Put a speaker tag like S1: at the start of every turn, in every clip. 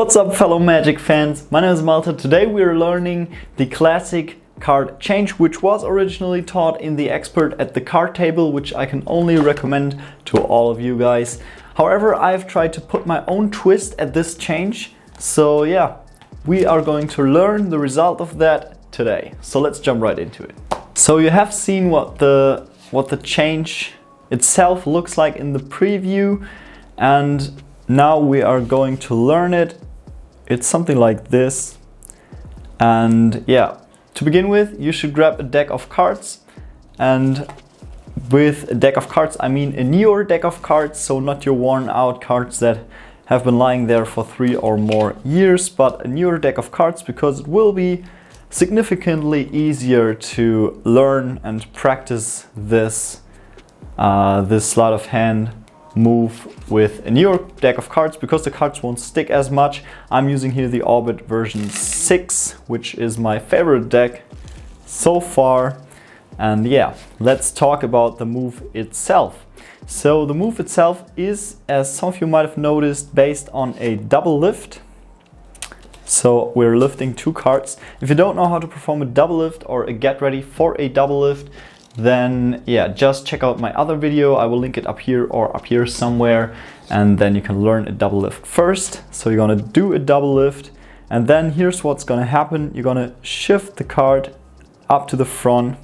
S1: What's up, fellow Magic fans? My name is Malte. Today we are learning the classic card change, which was originally taught in the expert at the card table, which I can only recommend to all of you guys. However, I've tried to put my own twist at this change. So yeah, we are going to learn the result of that today. So let's jump right into it. So you have seen what the change itself looks like in the preview, and now we are going to learn it. It's something like this. And yeah, to begin with, you should grab a deck of cards. And with a deck of cards, I mean a newer deck of cards, so not your worn out cards that have been lying there for 3 or more years, but a newer deck of cards, because it will be significantly easier to learn and practice this sleight of hand move with a newer deck of cards, because the cards won't stick as much. I'm using here the Orbit version 6, which is my favorite deck so far. And yeah, let's talk about the move itself. So the move itself is, as some of you might have noticed, based on a double lift. So we're lifting 2 cards. If you don't know how to perform a double lift or a get ready for a double lift, then yeah, just check out my other video. I will link it up here or up here somewhere, and then you can learn a double lift first. So you're gonna do a double lift, and then here's what's gonna happen. You're gonna shift the card up to the front,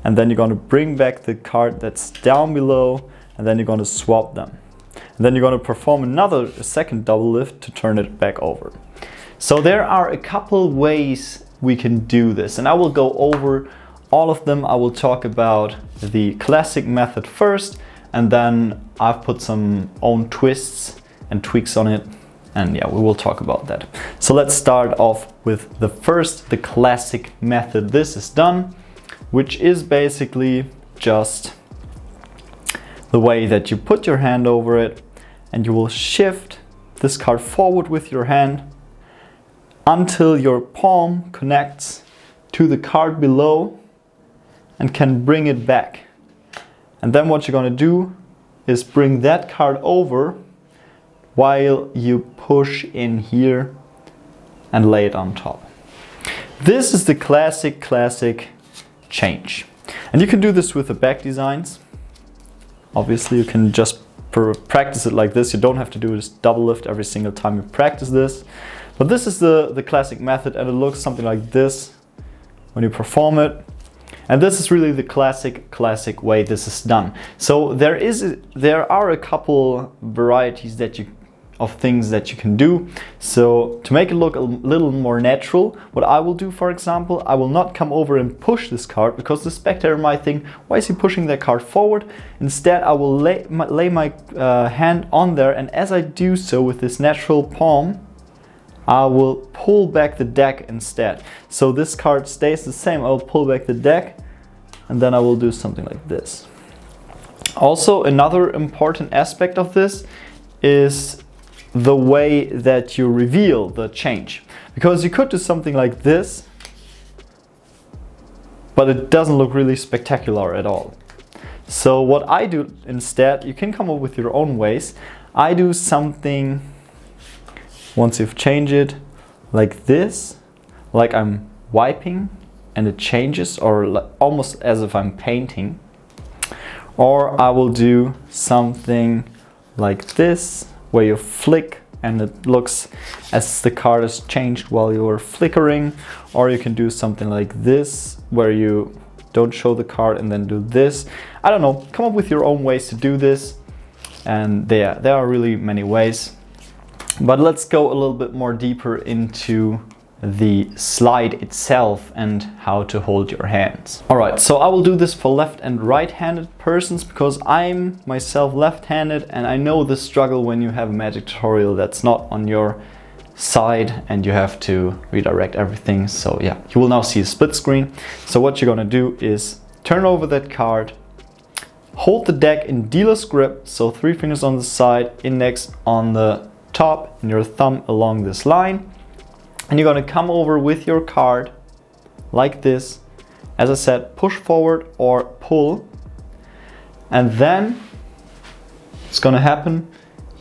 S1: and then you're gonna bring back the card that's down below, and then you're gonna swap them. And then you're gonna perform a second double lift to turn it back over. So there are a couple ways we can do this, and I will go over all of them. I will talk about the classic method first, and then I've put some own twists and tweaks on it, and yeah, we will talk about that. So let's start off with the classic method. This is done, which is basically just the way that you put your hand over it, and you will shift this card forward with your hand until your palm connects to the card below and can bring it back. And then what you're gonna do is bring that card over while you push in here and lay it on top. This is the classic change. And you can do this with the back designs. Obviously, you can just practice it like this. You don't have to do this double lift every single time you practice this. But this is the classic method, and it looks something like this when you perform it. And this is really the classic way this is done. So there are a couple varieties of things that you can do. So to make it look a little more natural, what I will do, for example, I will not come over and push this card, because the spectator might think, why is he pushing that card forward? Instead, I will lay my hand on there, and as I do so with this natural palm, I will pull back the deck instead. So this card stays the same. I will pull back the deck, and then I will do something like this. Also, another important aspect of this is the way that you reveal the change. Because you could do something like this, but it doesn't look really spectacular at all. So what I do instead, you can come up with your own ways. I do something, once you've changed it, like this, like I'm wiping and it changes, or almost as if I'm painting. Or I will do something like this, where you flick and it looks as the card is changed while you are flickering. Or you can do something like this, where you don't show the card and then do this. I don't know, come up with your own ways to do this. And there are really many ways. But let's go a little bit more deeper into the slide itself and how to hold your hands. Alright, so I will do this for left and right-handed persons, because I'm myself left-handed, and I know the struggle when you have a magic tutorial that's not on your side and you have to redirect everything. So yeah, you will now see a split screen. So what you're gonna do is turn over that card, hold the deck in dealer's grip, so 3 fingers on the side, index on the top, and your thumb along this line. And you're gonna come over with your card like this. As I said, push forward or pull. And then it's gonna happen,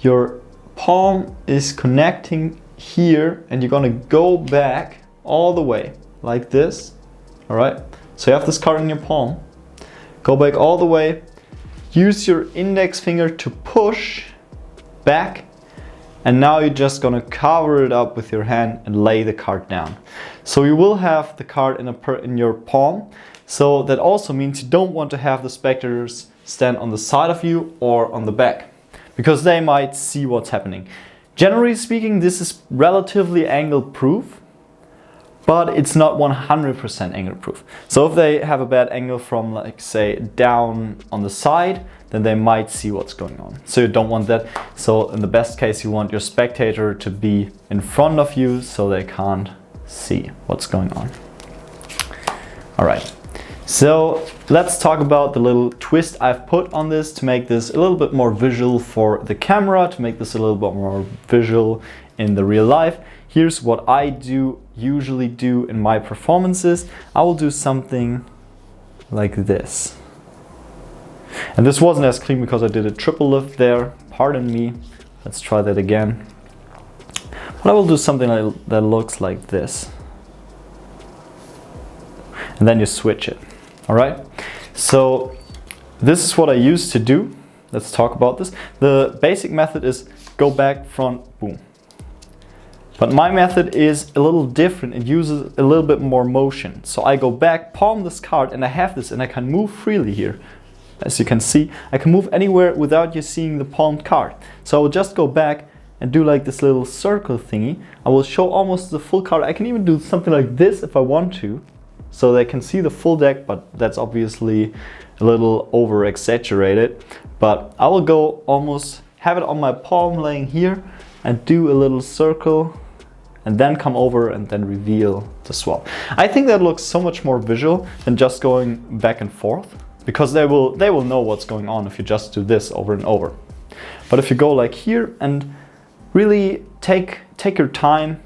S1: your palm is connecting here and you're gonna go back all the way like this. All right, so you have this card in your palm, go back all the way, use your index finger to push back, and now you're just gonna cover it up with your hand and lay the card down. So you will have the card in your palm. So that also means you don't want to have the spectators stand on the side of you or on the back, because they might see what's happening. Generally speaking, this is relatively angle proof, but it's not 100% angle proof. So if they have a bad angle from, like, say, down on the side, then they might see what's going on. So you don't want that. So in the best case, you want your spectator to be in front of you so they can't see what's going on. All right, so let's talk about the little twist I've put on this to make this a little bit more visual for the camera, to make this a little bit more visual in the real life. Here's what I usually do in my performances. I will do something like this. And this wasn't as clean because I did a triple lift there. Pardon me. Let's try that again. But I will do something that looks like this. And then you switch it. All right. So this is what I used to do. Let's talk about this. The basic method is go back, front, boom. But my method is a little different. It uses a little bit more motion. So I go back, palm this card, and I have this, and I can move freely here. As you can see, I can move anywhere without you seeing the palmed card. So I will just go back and do like this little circle thingy. I will show almost the full card. I can even do something like this if I want to, so they can see the full deck, but that's obviously a little over exaggerated. But I will go almost have it on my palm laying here and do a little circle and then come over and then reveal the swap. I think that looks so much more visual than just going back and forth, because they will know what's going on if you just do this over and over. But if you go like here and really take your time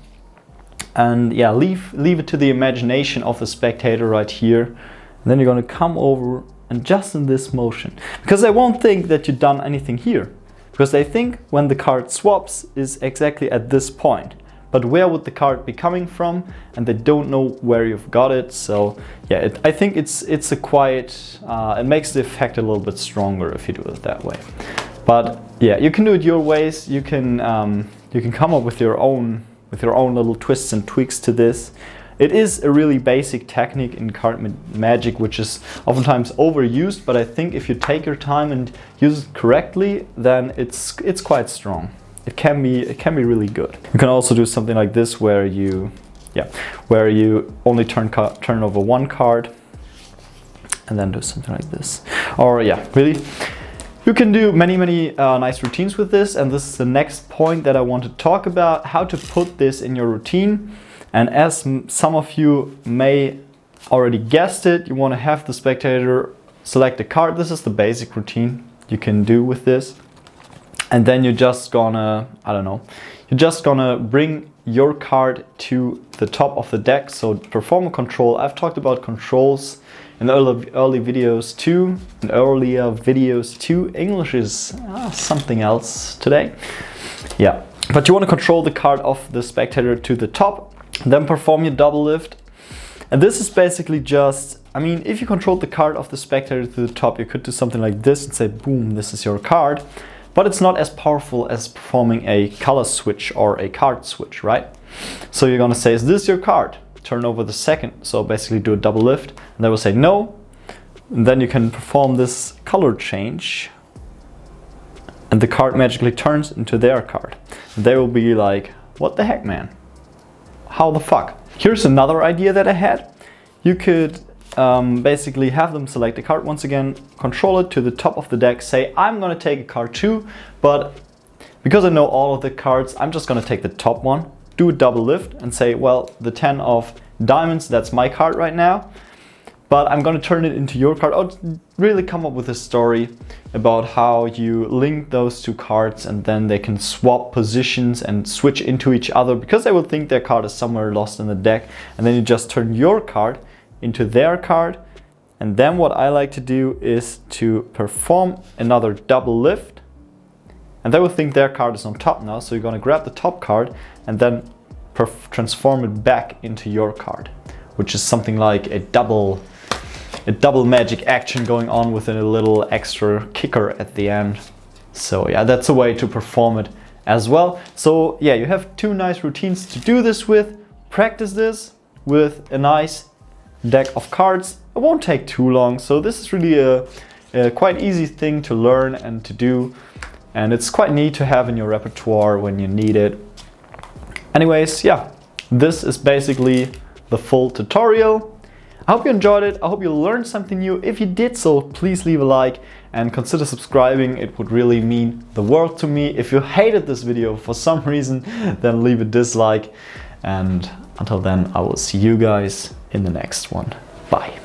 S1: and yeah, leave it to the imagination of the spectator right here, and then you're gonna come over and just in this motion, because they won't think that you've done anything here, because they think when the card swaps is exactly at this point. But where would the card be coming from? And they don't know where you've got it. So yeah, I think it's a quite, it makes the effect a little bit stronger if you do it that way. But yeah, you can do it your ways. You can come up with your own little twists and tweaks to this. It is a really basic technique in card magic, which is oftentimes overused. But I think if you take your time and use it correctly, then it's quite strong. It can be really good. You can also do something like this where you only turn over one card and then do something like this. Or yeah, really, you can do many nice routines with this. And this is the next point that I want to talk about: how to put this in your routine. And as some of you may already guessed it, you want to have the spectator select a card. This is the basic routine you can do with this. And then you're just gonna, you're just gonna bring your card to the top of the deck. So perform a control. I've talked about controls in earlier videos too. English is something else today. Yeah, but you want to control the card of the spectator to the top, then perform your double lift. And this is basically just, if you controlled the card of the spectator to the top, you could do something like this and say, boom, this is your card. But it's not as powerful as performing a color switch or a card switch, right? So you're gonna say, is this your card? Turn over the second. So basically do a double lift, and they will say no. And then you can perform this color change, and the card magically turns into their card. And they will be like, what the heck, man? How the fuck? Here's another idea that I had. You could basically have them select a card once again, control it to the top of the deck, say I'm gonna take a card too, but because I know all of the cards, I'm just gonna take the top one, do a double lift and say, well, the 10 of diamonds, that's my card right now, but I'm gonna turn it into your card. I'll really come up with a story about how you link those two cards and then they can swap positions and switch into each other, because they will think their card is somewhere lost in the deck, and then you just turn your card into their card. And then what I like to do is to perform another double lift and they will think their card is on top now. So you're gonna grab the top card and then transform it back into your card, which is something like a double magic action going on with a little extra kicker at the end. So yeah, that's a way to perform it as well. So yeah, you have two nice routines to do this with. Practice this with a nice deck of cards. It won't take too long, so this is really a quite easy thing to learn and to do, and it's quite neat to have in your repertoire when you need it. Anyways, yeah, this is basically the full tutorial. I hope you enjoyed it. I hope you learned something new. If you did so, please leave a like and consider subscribing. It would really mean the world to me. If you hated this video for some reason, then leave a dislike. And until then, I will see you guys in the next one. Bye.